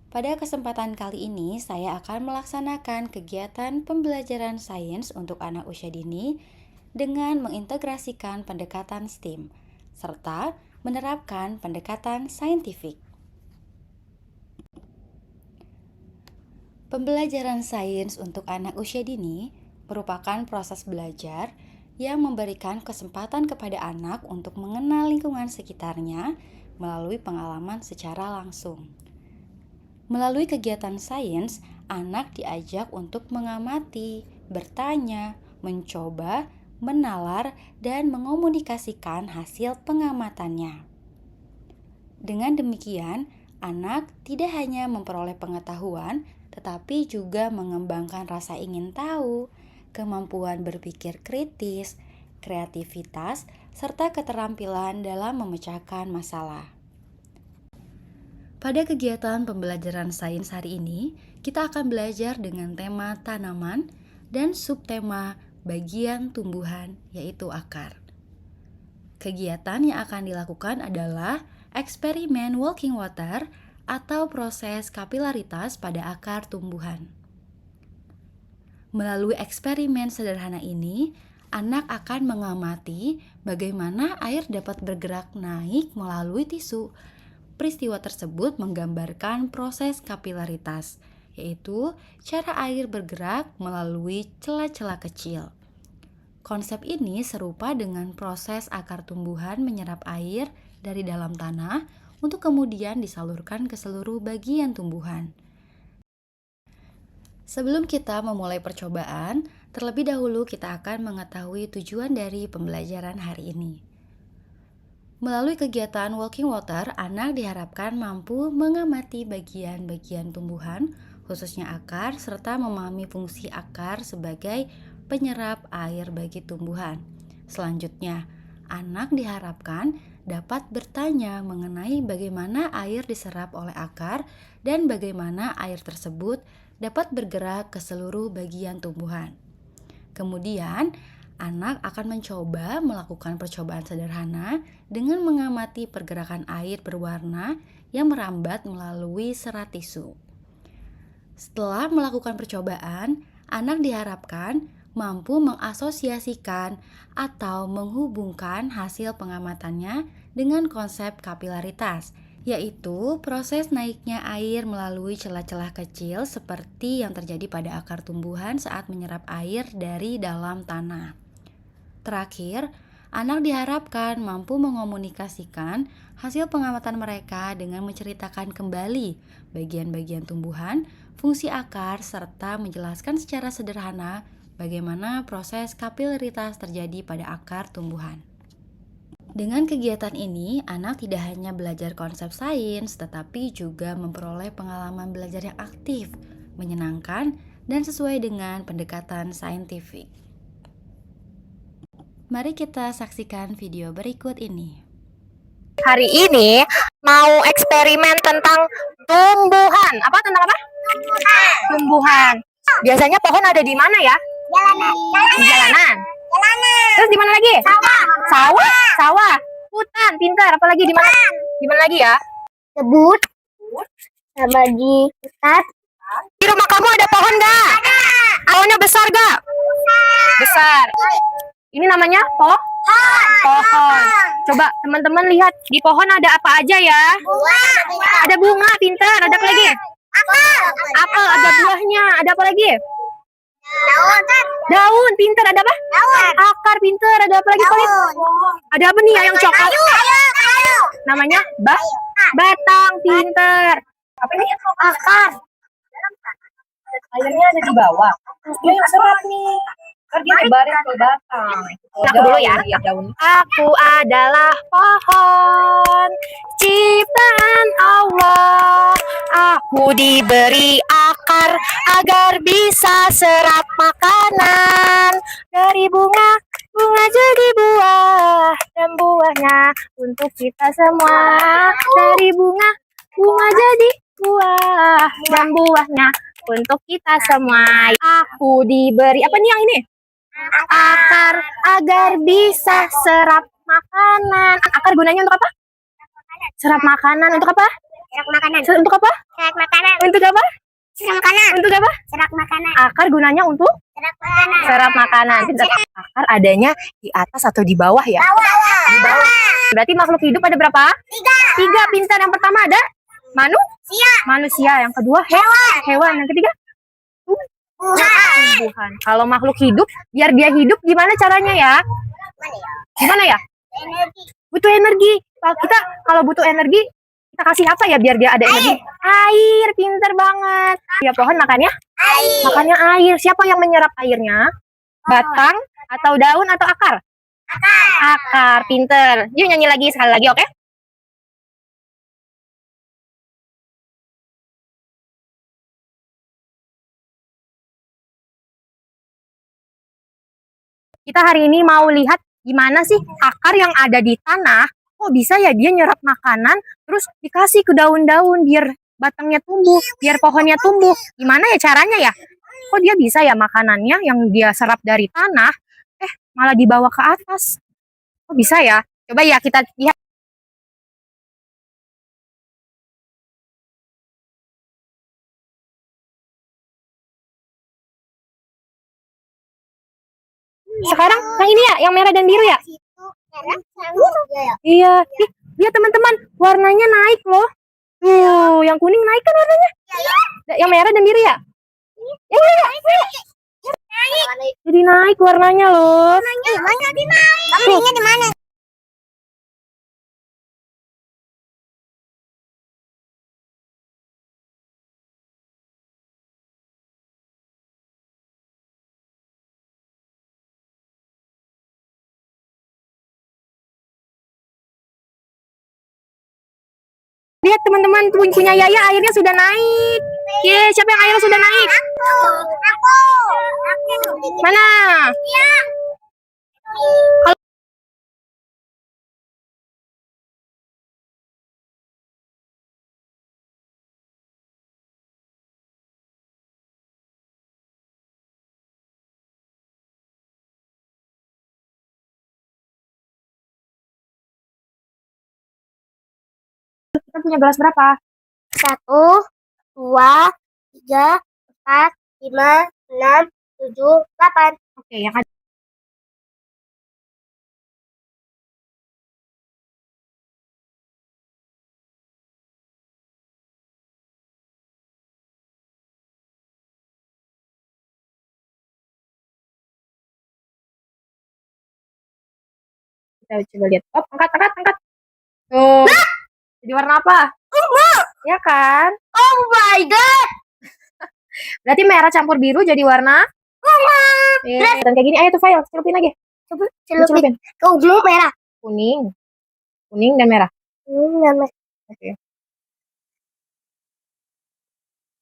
Pada kesempatan kali ini, saya akan melaksanakan kegiatan pembelajaran sains untuk anak usia dini dengan mengintegrasikan pendekatan STEAM, serta menerapkan pendekatan saintifik. Pembelajaran sains untuk anak usia dini merupakan proses belajar yang memberikan kesempatan kepada anak untuk mengenal lingkungan sekitarnya melalui pengalaman secara langsung. Melalui kegiatan sains, anak diajak untuk mengamati, bertanya, mencoba, menalar, dan mengomunikasikan hasil pengamatannya. Dengan demikian, anak tidak hanya memperoleh pengetahuan, tetapi juga mengembangkan rasa ingin tahu, kemampuan berpikir kritis, kreativitas, serta keterampilan dalam memecahkan masalah. Pada kegiatan pembelajaran sains hari ini, kita akan belajar dengan tema tanaman dan subtema bagian tumbuhan, yaitu akar. Kegiatan yang akan dilakukan adalah eksperimen walking water atau proses kapilaritas pada akar tumbuhan. Melalui eksperimen sederhana ini, anak akan mengamati bagaimana air dapat bergerak naik melalui tisu. Peristiwa tersebut menggambarkan proses kapilaritas, yaitu cara air bergerak melalui celah-celah kecil. Konsep ini serupa dengan proses akar tumbuhan menyerap air dari dalam tanah untuk kemudian disalurkan ke seluruh bagian tumbuhan. Sebelum kita memulai percobaan, terlebih dahulu kita akan mengetahui tujuan dari pembelajaran hari ini. Melalui kegiatan walking water, anak diharapkan mampu mengamati bagian-bagian tumbuhan, khususnya akar, serta memahami fungsi akar sebagai penyerap air bagi tumbuhan. Selanjutnya, anak diharapkan dapat bertanya mengenai bagaimana air diserap oleh akar dan bagaimana air tersebut dapat bergerak ke seluruh bagian tumbuhan. Kemudian, anak akan mencoba melakukan percobaan sederhana dengan mengamati pergerakan air berwarna yang merambat melalui serat tisu. Setelah melakukan percobaan, anak diharapkan mampu mengasosiasikan atau menghubungkan hasil pengamatannya dengan konsep kapilaritas, yaitu proses naiknya air melalui celah-celah kecil seperti yang terjadi pada akar tumbuhan saat menyerap air dari dalam tanah. Terakhir, anak diharapkan mampu mengomunikasikan hasil pengamatan mereka dengan menceritakan kembali bagian-bagian tumbuhan, fungsi akar, serta menjelaskan secara sederhana bagaimana proses kapilaritas terjadi pada akar tumbuhan. Dengan kegiatan ini, anak tidak hanya belajar konsep sains, tetapi juga memperoleh pengalaman belajar yang aktif, menyenangkan, dan sesuai dengan pendekatan saintifik. Mari kita saksikan video berikut ini. Hari ini mau eksperimen tentang tumbuhan. Apa tentang apa? Tumbuhan. Biasanya pohon ada di mana ya? Jalanan. Di jalanan. Jalanan. Terus di mana lagi? Sawah. Sawah, sawah. Hutan, pintar. Apalagi di mana? Di mana lagi ya? Kebun. Sama di hutan. Di rumah kamu ada pohon nggak? Ada. Pohonnya besar nggak? Besar. Ini namanya pohon. Coba teman-teman lihat di pohon ada apa aja ya? Buah. Ada bunga, pintar. Ada apa lagi? Apel, ada buahnya. Ada apa lagi? Daun. Daun, pintar. Ada apa? Daun. Akar, pintar. Ada apa lagi, Kolin? Ada apa nih yang coklat? Kayu. Namanya batang, pintar. Apa ini? Akar. Airnya ada di bawah. Ini yang serap nih. Kan dia nyebarin ke batang. Aku dulu ya. Aku adalah pohon ciptaan Allah. Aku diberi akar agar bisa serap makanan. Dari bunga, bunga jadi buah. Dan buahnya untuk kita semua. Dari bunga, bunga jadi buah. Dan buahnya untuk kita semua. Aku diberi, apa nih yang ini? Akar agar bisa serap makanan. Akar gunanya untuk apa? Serap makanan untuk apa? Serak makanan. Untuk apa? Serak makanan. Untuk apa? Serak makanan. Untuk apa? Serak makanan. Akar gunanya untuk Serak makanan. serap makanan. Akar adanya di atas atau di bawah ya? Di bawah. Berarti makhluk hidup ada berapa? Tiga. Pintar. Yang pertama ada manusia. Yang kedua hewan. Yang ketiga tumbuhan. Kalau makhluk hidup, biar dia hidup gimana caranya ya? Gimana ya? Energi. Butuh energi. Kalau butuh energi, kita kasih apa ya biar dia ada energi? Air. Pintar banget. Ya pohon makannya air. Siapa yang menyerap airnya? Batang atau daun atau akar? Akar. Pinter. Yuk nyanyi lagi sekali lagi, oke? Kita hari ini mau lihat gimana sih akar yang ada di tanah, kok bisa ya dia nyerap makanan, terus dikasih ke daun-daun biar batangnya tumbuh, biar pohonnya tumbuh. Gimana ya caranya ya? Kok dia bisa ya makanannya yang dia serap dari tanah, malah dibawa ke atas? Kok bisa ya? Coba ya kita lihat. Sekarang yang ini ya, yang merah dan biru ya? Iya. Ih, lihat teman-teman, warnanya naik loh. Tuh, yang kuning naik kan warnanya? Yang merah dan biru ya? Yang merah. Jadi naik warnanya loh. Kamu lihatnya di mana? Lihat teman-teman, punya Yaya airnya sudah naik. Ye, siapa yang airnya sudah naik? Aku. Mana? Kita punya gelas berapa? 1, 2, 3, 4, 5, 6, 7, 8. Oke, yang ada. Kita coba lihat. Oh, angkat. Tuh. Jadi warna apa? Ya kan? Oh my god. Berarti merah campur biru jadi warna ya. Dan kayak gini, ayo tuh file, celupin lagi. Celupin. Kau belum merah. Kuning dan merah. Oke.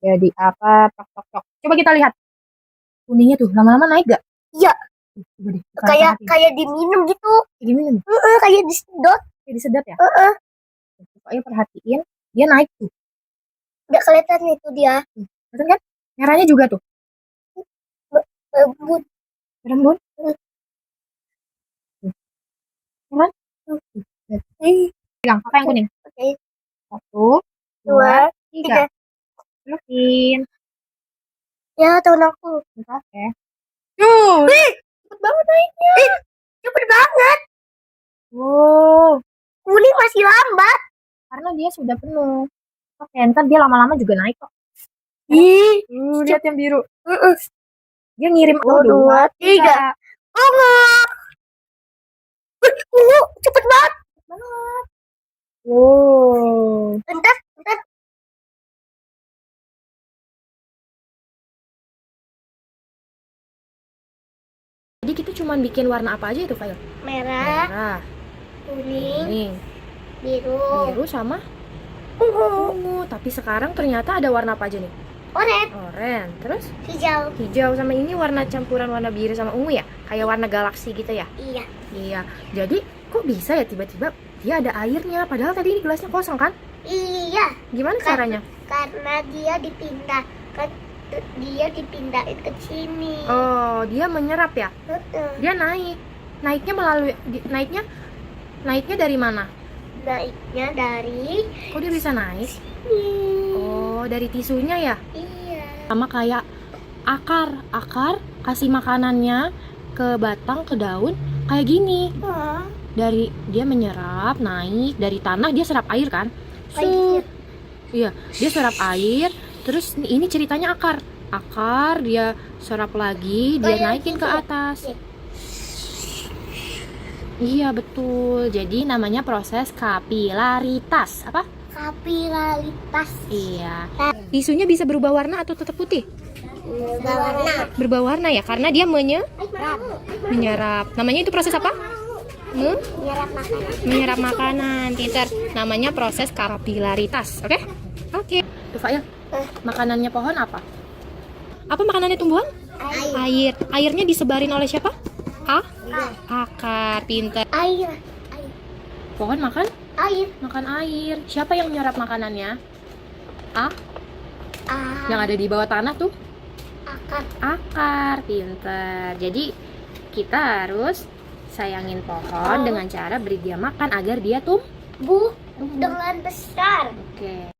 Jadi apa? Tok. Coba kita lihat. Kuningnya tuh lama-lama naik gak? Iya. Coba deh. Kayak diminum gitu. Gimana? Kayak disedot. Kayak disedot ya? Pokoknya perhatiin, dia naik tuh. Nggak kelihatan itu dia. Kelihatan kan? Merahnya juga tuh. Lembut. Rembun. Kan? Pegang, apa yang kuning? Oke. 1, 2, 3. Celupin. Ya, tahun aku. Oke. Tuh. Cepet banget naiknya. Cepet banget. Wow. Kuning masih lambat. Karena dia sudah penuh. Oke, ntar dia lama-lama juga naik kok. Lihat yang biru. Dia ngirim 1, 2, 3. Cepet banget. Wow. Bentar. Jadi kita cuma bikin warna apa aja itu, File? Merah, kuning, biru, sama ungu, ungu. Tapi sekarang ternyata ada warna apa aja nih? Oranye. Terus hijau sama ini warna campuran warna biru sama ungu ya? Kayak warna galaksi gitu ya? Iya. Jadi kok bisa ya tiba-tiba dia ada airnya? Padahal tadi ini gelasnya kosong kan? Iya. Gimana caranya? Karena dia dipindahin ke sini. Oh, dia menyerap ya? Dia naiknya dari mana? Naiknya dari Kok dia bisa naik? ini. Oh, dari tisunya ya? Iya. Sama kayak akar kasih makanannya ke batang, ke daun kayak gini. Oh, Dari dia menyerap, naik dari tanah, dia serap air kan? air. Iya, dia serap air. Terus ini ceritanya akar dia serap lagi, dia Kayak naikin ke gitu ya? atas. Iya. Iya betul. Jadi namanya proses kapilaritas. Apa? Kapilaritas. Iya. Tisunya bisa berubah warna atau tetap putih? Berwarna. Berubah warna ya, karena dia menyerap. Namanya itu proses apa? Menyerap makanan. Menyerap makanan. Pinter. Namanya proses kapilaritas. Oke? Oke. Tuh Fail, makanannya pohon apa? Apa makanannya tumbuhan? Air. Airnya disebarin oleh siapa? Akar. Pinter. Air. Pohon makan Air. Siapa yang menyerap makanannya? Yang ada di bawah tanah tuh akar. Pinter. Jadi kita harus sayangin pohon dengan cara beri dia makan agar dia Bu dengan besar. Oke.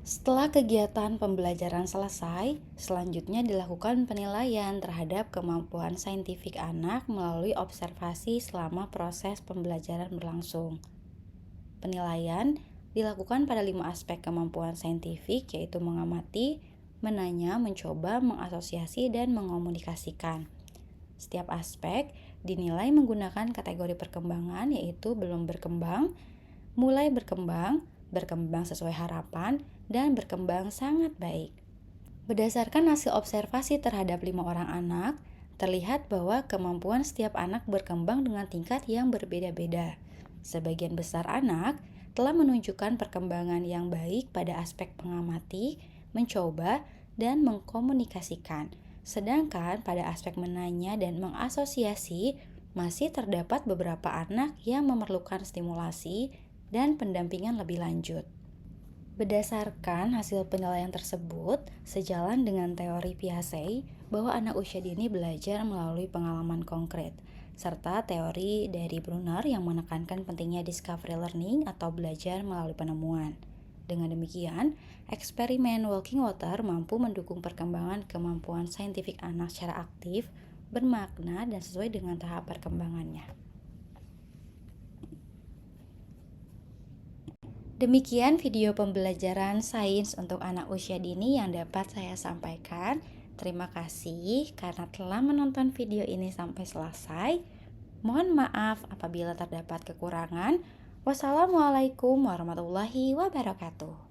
Setelah kegiatan pembelajaran selesai, selanjutnya dilakukan penilaian terhadap kemampuan saintifik anak melalui observasi selama proses pembelajaran berlangsung. Penilaian dilakukan pada 5 aspek kemampuan saintifik, yaitu mengamati, menanya, mencoba, mengasosiasi, dan mengomunikasikan. Setiap aspek dinilai menggunakan kategori perkembangan, yaitu belum berkembang, mulai berkembang, berkembang sesuai harapan, dan berkembang sangat baik. Berdasarkan hasil observasi terhadap 5 orang anak, terlihat bahwa kemampuan setiap anak berkembang dengan tingkat yang berbeda-beda. Sebagian besar anak telah menunjukkan perkembangan yang baik pada aspek mengamati, mencoba, dan mengkomunikasikan. Sedangkan pada aspek menanya dan mengasosiasi, masih terdapat beberapa anak yang memerlukan stimulasi dan pendampingan lebih lanjut. Berdasarkan hasil penilaian tersebut, sejalan dengan teori Piaget bahwa anak usia dini belajar melalui pengalaman konkret, serta teori dari Brunner yang menekankan pentingnya discovery learning atau belajar melalui penemuan. Dengan demikian, eksperimen Walking Water mampu mendukung perkembangan kemampuan saintifik anak secara aktif, bermakna, dan sesuai dengan tahap perkembangannya. Demikian video pembelajaran sains untuk anak usia dini yang dapat saya sampaikan. Terima kasih karena telah menonton video ini sampai selesai. Mohon maaf apabila terdapat kekurangan. Wassalamualaikum warahmatullahi wabarakatuh.